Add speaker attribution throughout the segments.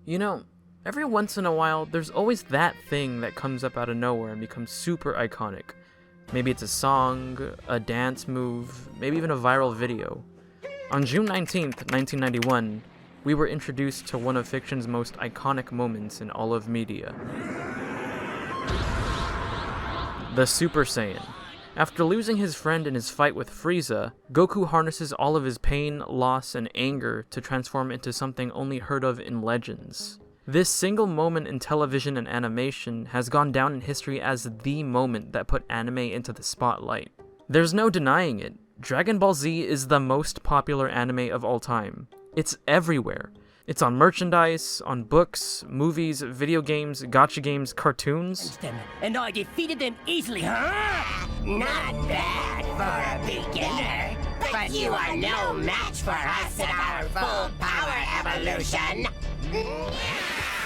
Speaker 1: You know, every once in a while, there's always that thing that comes up out of nowhere and becomes super iconic. Maybe it's a song, a dance move, maybe even a viral video. On June 19th, 1991, we were introduced to one of fiction's most iconic moments in all of media. The Super Saiyan. After losing his friend in his fight with Frieza, Goku harnesses all of his pain, loss, and anger to transform into something only heard of in legends. This single moment in television and animation has gone down in history as the moment that put anime into the spotlight. There's no denying it. Dragon Ball Z is the most popular anime of all time. It's everywhere. It's on merchandise, on books, movies, video games, gacha games, cartoons.
Speaker 2: And I defeated them easily, huh?
Speaker 3: Not bad for a beginner, but you are no match for us in our full power evolution.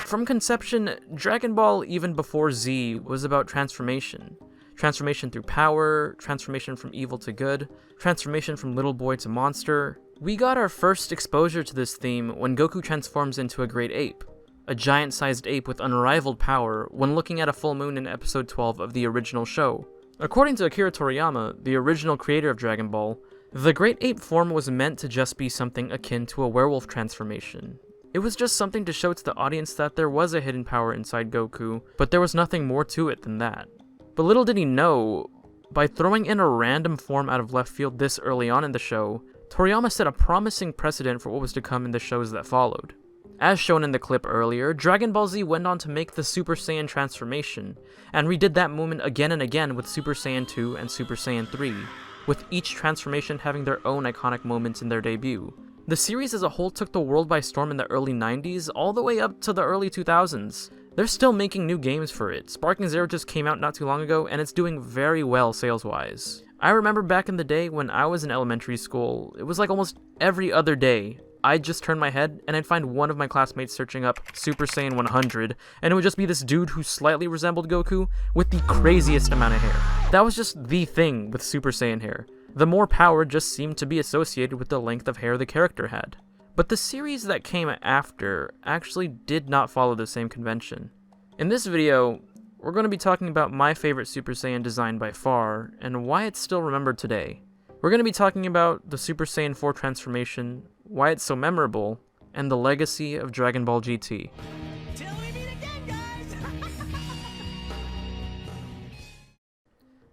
Speaker 1: From conception, Dragon Ball, even before Z, was about transformation. Transformation through power, transformation from evil to good, transformation from little boy to monster. We got our first exposure to this theme when Goku transforms into a great ape, a giant-sized ape with unrivaled power when looking at a full moon in episode 12 of the original show. According to Akira Toriyama, the original creator of Dragon Ball, the great ape form was meant to just be something akin to a werewolf transformation. It was just something to show to the audience that there was a hidden power inside Goku, but there was nothing more to it than that. But little did he know, by throwing in a random form out of left field this early on in the show, Toriyama set a promising precedent for what was to come in the shows that followed. As shown in the clip earlier, Dragon Ball Z went on to make the Super Saiyan transformation, and redid that moment again and again with Super Saiyan 2 and Super Saiyan 3, with each transformation having their own iconic moments in their debut. The series as a whole took the world by storm in the early 90s all the way up to the early 2000s. They're still making new games for it. Sparking Zero just came out not too long ago, and it's doing very well sales-wise. I remember back in the day when I was in elementary school, it was like almost every other day, I'd just turn my head and I'd find one of my classmates searching up Super Saiyan 100, and it would just be this dude who slightly resembled Goku with the craziest amount of hair. That was just the thing with Super Saiyan hair. The more power just seemed to be associated with the length of hair the character had. But the series that came after actually did not follow the same convention. In this video, we're going to be talking about my favorite Super Saiyan design by far, and why it's still remembered today. We're going to be talking about the Super Saiyan 4 transformation, why it's so memorable, and the legacy of Dragon Ball GT.
Speaker 2: Till we meet again, guys!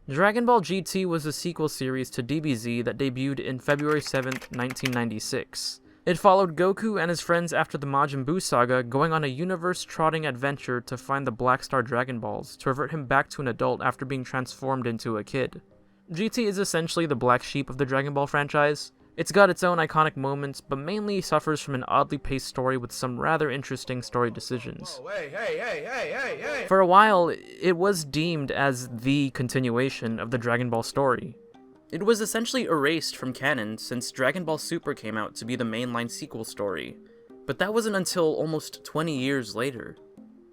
Speaker 1: Dragon Ball GT was a sequel series to DBZ that debuted in February 7th, 1996. It followed Goku and his friends after the Majin Buu saga, going on a universe-trotting adventure to find the Black Star Dragon Balls to revert him back to an adult after being transformed into a kid. GT is essentially the black sheep of the Dragon Ball franchise. It's got its own iconic moments, but mainly suffers from an oddly paced story with some rather interesting story decisions.
Speaker 4: Oh, hey.
Speaker 1: For a while, it was deemed as the continuation of the Dragon Ball story. It was essentially erased from canon since Dragon Ball Super came out to be the mainline sequel story, but that wasn't until almost 20 years later.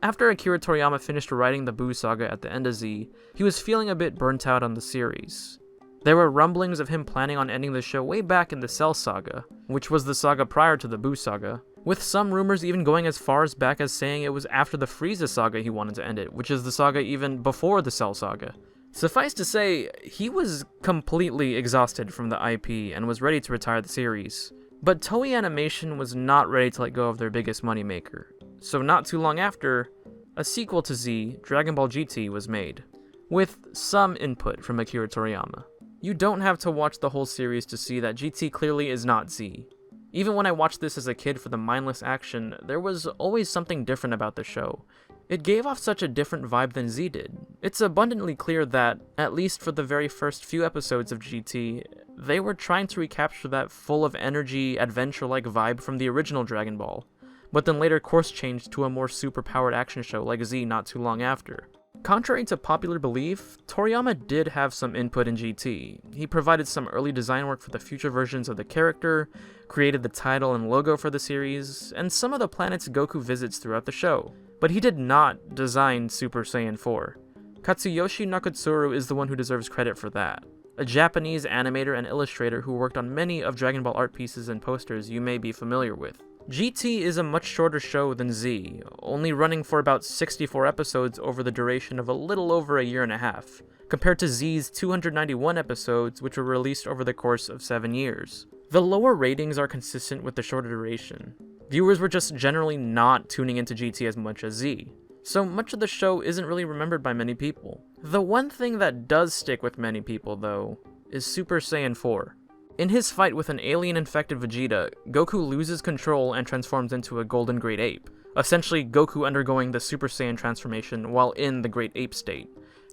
Speaker 1: After Akira Toriyama finished writing the Buu saga at the end of Z, he was feeling a bit burnt out on the series. There were rumblings of him planning on ending the show way back in the Cell saga, which was the saga prior to the Buu saga, with some rumors even going as far as back as saying it was after the Frieza saga he wanted to end it, which is the saga even before the Cell saga. Suffice to say, he was completely exhausted from the IP and was ready to retire the series. But Toei Animation was not ready to let go of their biggest moneymaker. So not too long after, a sequel to Z, Dragon Ball GT, was made, with some input from Akira Toriyama. You don't have to watch the whole series to see that GT clearly is not Z. Even when I watched this as a kid for the mindless action, there was always something different about the show. It gave off such a different vibe than Z did. It's abundantly clear that, at least for the very first few episodes of GT, they were trying to recapture that full of energy, adventure-like vibe from the original Dragon Ball, but then later course changed to a more super-powered action show like Z not too long after. Contrary to popular belief, Toriyama did have some input in GT. He provided some early design work for the future versions of the character, created the title and logo for the series, and some of the planets Goku visits throughout the show. But he did not design Super Saiyan 4. Katsuyoshi Nakatsuru is the one who deserves credit for that. A Japanese animator and illustrator who worked on many of Dragon Ball art pieces and posters you may be familiar with. GT is a much shorter show than Z, only running for about 64 episodes over the duration of a little over a year and a half, compared to Z's 291 episodes, which were released over the course of 7 years. The lower ratings are consistent with the shorter duration. Viewers were just generally not tuning into GT as much as Z, so much of the show isn't really remembered by many people. The one thing that does stick with many people, though, is Super Saiyan 4. In his fight with an alien-infected Vegeta, Goku loses control and transforms into a golden great ape, essentially Goku undergoing the Super Saiyan transformation while in the great ape state.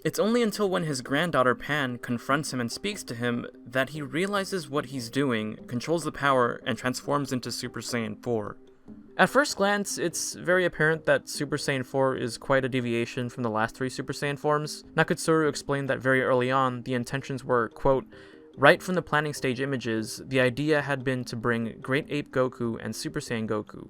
Speaker 1: It's only until when his granddaughter Pan confronts him and speaks to him that he realizes what he's doing, controls the power, and transforms into Super Saiyan 4. At first glance, it's very apparent that Super Saiyan 4 is quite a deviation from the last 3 Super Saiyan forms. Nakutsuru explained that very early on, the intentions were, quote, "Right from the planning stage images, the idea had been to bring Great Ape Goku and Super Saiyan Goku.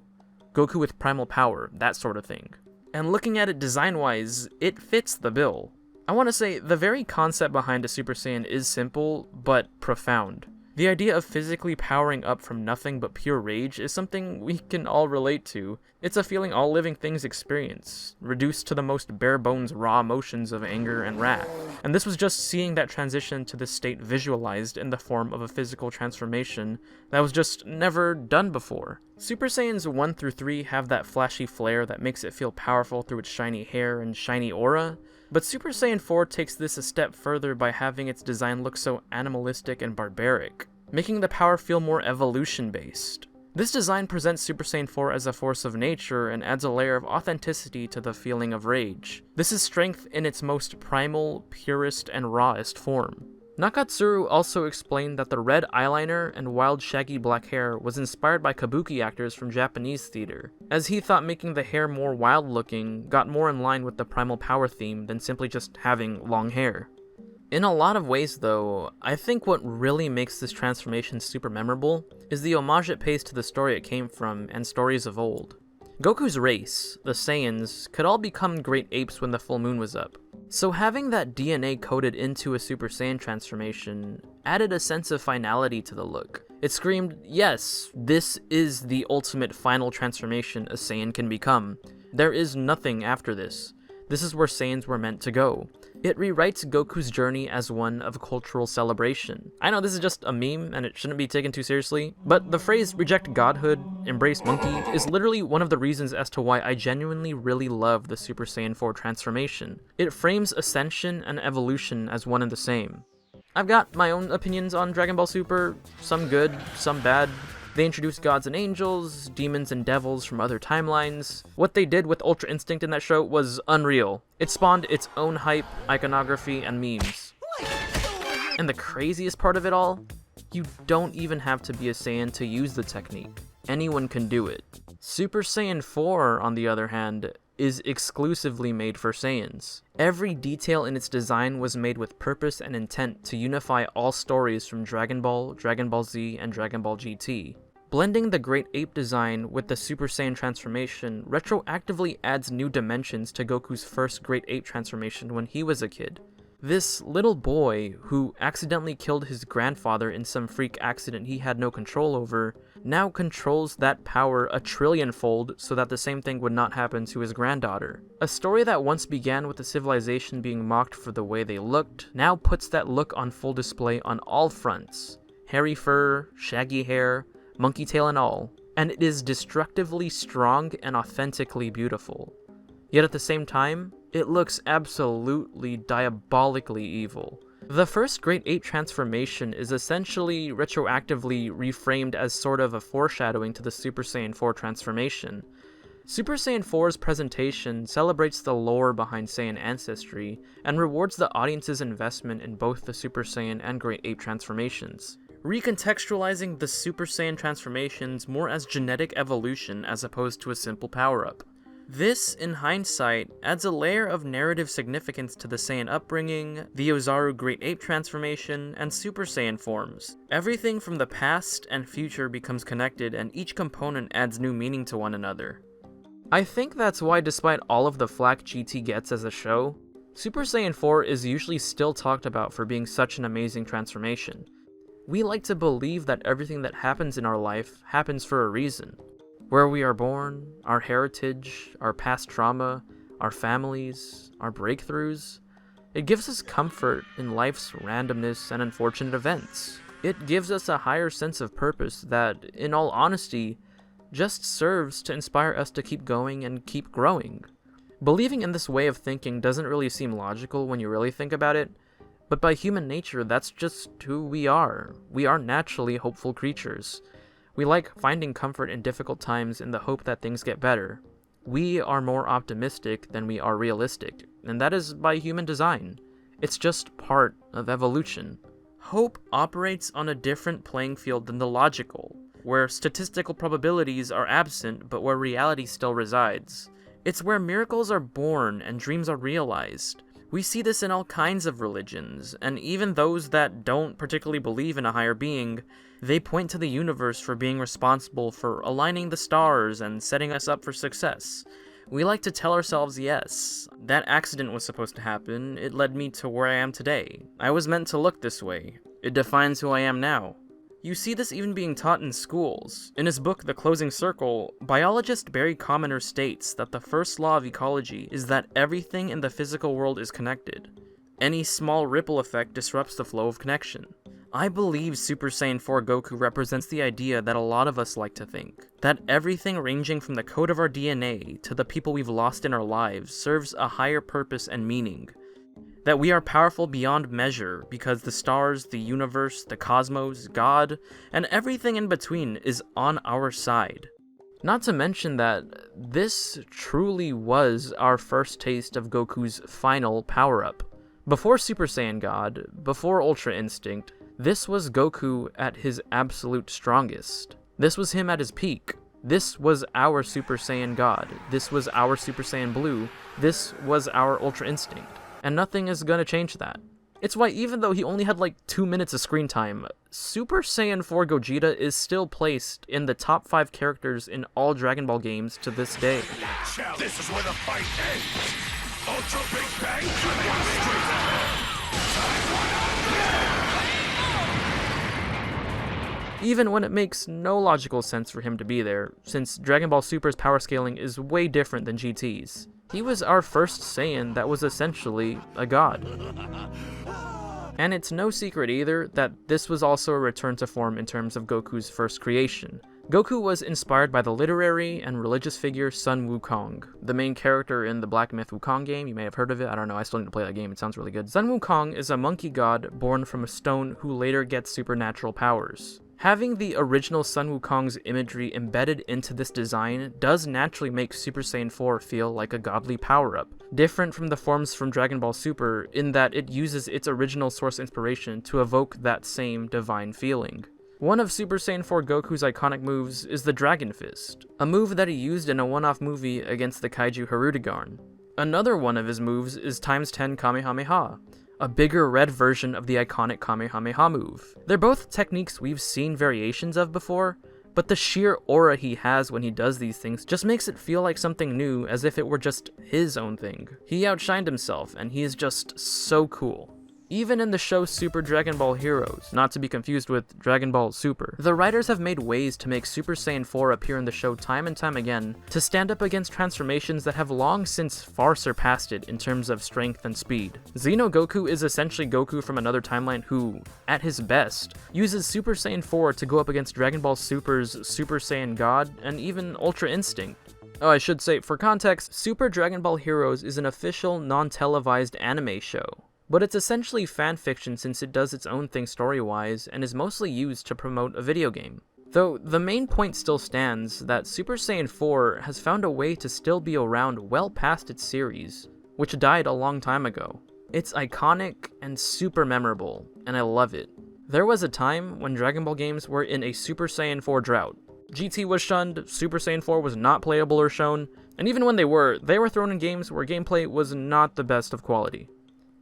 Speaker 1: Goku with primal power, that sort of thing." And looking at it design-wise, it fits the bill. I want to say, the very concept behind a Super Saiyan is simple, but profound. The idea of physically powering up from nothing but pure rage is something we can all relate to. It's a feeling all living things experience, reduced to the most bare-bones raw emotions of anger and wrath. And this was just seeing that transition to this state visualized in the form of a physical transformation that was just never done before. Super Saiyans 1 through 3 have that flashy flair that makes it feel powerful through its shiny hair and shiny aura, but Super Saiyan 4 takes this a step further by having its design look so animalistic and barbaric, making the power feel more evolution-based. This design presents Super Saiyan 4 as a force of nature and adds a layer of authenticity to the feeling of rage. This is strength in its most primal, purest, and rawest form. Nakatsuru also explained that the red eyeliner and wild shaggy black hair was inspired by kabuki actors from Japanese theater, as he thought making the hair more wild-looking got more in line with the primal power theme than simply just having long hair. In a lot of ways though, I think what really makes this transformation super memorable is the homage it pays to the story it came from and stories of old. Goku's race, the Saiyans, could all become great apes when the full moon was up, so having that DNA coded into a Super Saiyan transformation added a sense of finality to the look. It screamed, yes, this is the ultimate final transformation a Saiyan can become. There is nothing after this. This is where Saiyans were meant to go. It rewrites Goku's journey as one of cultural celebration. I know this is just a meme and it shouldn't be taken too seriously, but the phrase reject godhood, embrace monkey is literally one of the reasons as to why I genuinely really love the Super Saiyan 4 transformation. It frames ascension and evolution as one and the same. I've got my own opinions on Dragon Ball Super, some good, some bad. They introduced gods and angels, demons and devils from other timelines. What they did with Ultra Instinct in that show was unreal. It spawned its own hype, iconography, and memes. And the craziest part of it all? You don't even have to be a Saiyan to use the technique. Anyone can do it. Super Saiyan 4, on the other hand, is exclusively made for Saiyans. Every detail in its design was made with purpose and intent to unify all stories from Dragon Ball, Dragon Ball Z, and Dragon Ball GT. Blending the Great Ape design with the Super Saiyan transformation retroactively adds new dimensions to Goku's first Great Ape transformation when he was a kid. This little boy, who accidentally killed his grandfather in some freak accident he had no control over, now controls that power a trillionfold so that the same thing would not happen to his granddaughter. A story that once began with the civilization being mocked for the way they looked, now puts that look on full display on all fronts. Hairy fur, shaggy hair, monkey tail and all, and it is destructively strong and authentically beautiful. Yet at the same time, it looks absolutely diabolically evil. The first Great Ape transformation is essentially retroactively reframed as sort of a foreshadowing to the Super Saiyan 4 transformation. Super Saiyan 4's presentation celebrates the lore behind Saiyan ancestry and rewards the audience's investment in both the Super Saiyan and Great Ape transformations, recontextualizing the Super Saiyan transformations more as genetic evolution as opposed to a simple power-up. This, in hindsight, adds a layer of narrative significance to the Saiyan upbringing, the Ozaru Great Ape transformation, and Super Saiyan forms. Everything from the past and future becomes connected, and each component adds new meaning to one another. I think that's why, despite all of the flack GT gets as a show, Super Saiyan 4 is usually still talked about for being such an amazing transformation. We like to believe that everything that happens in our life happens for a reason. Where we are born, our heritage, our past trauma, our families, our breakthroughs. It gives us comfort in life's randomness and unfortunate events. It gives us a higher sense of purpose that, in all honesty, just serves to inspire us to keep going and keep growing. Believing in this way of thinking doesn't really seem logical when you really think about it, but by human nature, that's just who we are. We are naturally hopeful creatures. We like finding comfort in difficult times in the hope that things get better. We are more optimistic than we are realistic, and that is by human design. It's just part of evolution. Hope operates on a different playing field than the logical, where statistical probabilities are absent but where reality still resides. It's where miracles are born and dreams are realized. We see this in all kinds of religions, and even those that don't particularly believe in a higher being, they point to the universe for being responsible for aligning the stars and setting us up for success. We like to tell ourselves, yes, that accident was supposed to happen, it led me to where I am today. I was meant to look this way. It defines who I am now. You see this even being taught in schools. In his book, The Closing Circle, biologist Barry Commoner states that the first law of ecology is that everything in the physical world is connected. Any small ripple effect disrupts the flow of connection. I believe Super Saiyan 4 Goku represents the idea that a lot of us like to think. That everything ranging from the code of our DNA to the people we've lost in our lives serves a higher purpose and meaning. That we are powerful beyond measure because the stars, the universe, the cosmos, God, and everything in between is on our side. Not to mention that this truly was our first taste of Goku's final power-up. Before Super Saiyan God, before Ultra Instinct, this was Goku at his absolute strongest. This was him at his peak. This was our Super Saiyan God. This was our Super Saiyan Blue. This was our Ultra Instinct. And nothing is gonna change that. It's why even though he only had like 2 minutes of screen time, Super Saiyan 4 Gogeta is still placed in the top 5 characters in all Dragon Ball games to this day.
Speaker 5: This is where the fight ends. Ultra Big Bang coming straight ahead.
Speaker 1: Even when it makes no logical sense for him to be there, since Dragon Ball Super's power scaling is way different than GT's. He was our first Saiyan that was essentially a god. And it's no secret either that this was also a return to form in terms of Goku's first creation. Goku was inspired by the literary and religious figure Sun Wukong, the main character in the Black Myth Wukong game. You may have heard of it, I don't know, I still need to play that game, it sounds really good. Sun Wukong is a monkey god born from a stone who later gets supernatural powers. Having the original Sun Wukong's imagery embedded into this design does naturally make Super Saiyan 4 feel like a godly power-up, different from the forms from Dragon Ball Super in that it uses its original source inspiration to evoke that same divine feeling. One of Super Saiyan 4 Goku's iconic moves is the Dragon Fist, a move that he used in a one-off movie against the kaiju Hirudegarn. Another one of his moves is ×10 Kamehameha, a bigger red version of the iconic Kamehameha move. They're both techniques we've seen variations of before, but the sheer aura he has when he does these things just makes it feel like something new, as if it were just his own thing. He outshined himself, and he is just so cool. Even in the show Super Dragon Ball Heroes, not to be confused with Dragon Ball Super, the writers have made ways to make Super Saiyan 4 appear in the show time and time again to stand up against transformations that have long since far surpassed it in terms of strength and speed. Xeno Goku is essentially Goku from another timeline who, at his best, uses Super Saiyan 4 to go up against Dragon Ball Super's Super Saiyan God and even Ultra Instinct. Oh, I should say, for context, Super Dragon Ball Heroes is an official, non-televised anime show. But it's essentially fanfiction since it does its own thing story-wise and is mostly used to promote a video game. Though the main point still stands that Super Saiyan 4 has found a way to still be around well past its series, which died a long time ago. It's iconic and super memorable, and I love it. There was a time when Dragon Ball games were in a Super Saiyan 4 drought. GT was shunned, Super Saiyan 4 was not playable or shown, and even when they were thrown in games where gameplay was not the best of quality.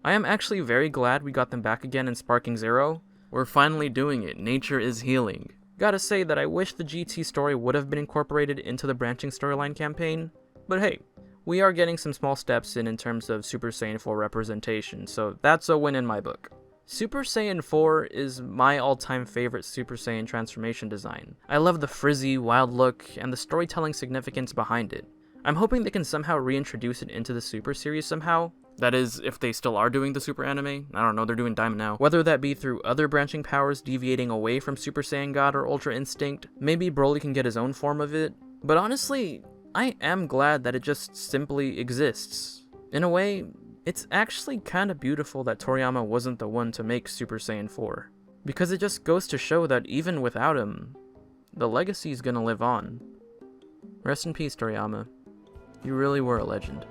Speaker 1: I am actually very glad we got them back again in Sparking Zero. We're finally doing it, nature is healing. Gotta say that I wish the GT story would have been incorporated into the branching storyline campaign, but hey, we are getting some small steps in terms of Super Saiyan 4 representation, so that's a win in my book. Super Saiyan 4 is my all-time favorite Super Saiyan transformation design. I love the frizzy, wild look, and the storytelling significance behind it. I'm hoping they can somehow reintroduce it into the Super series somehow. That is, if they still are doing the Super anime. I don't know, they're doing Diamond now. Whether that be through other branching powers deviating away from Super Saiyan God or Ultra Instinct, maybe Broly can get his own form of it. But honestly, I am glad that it just simply exists. In a way, it's actually kinda beautiful that Toriyama wasn't the one to make Super Saiyan 4. Because it just goes to show that even without him, the legacy's gonna live on. Rest in peace, Toriyama. You really were a legend.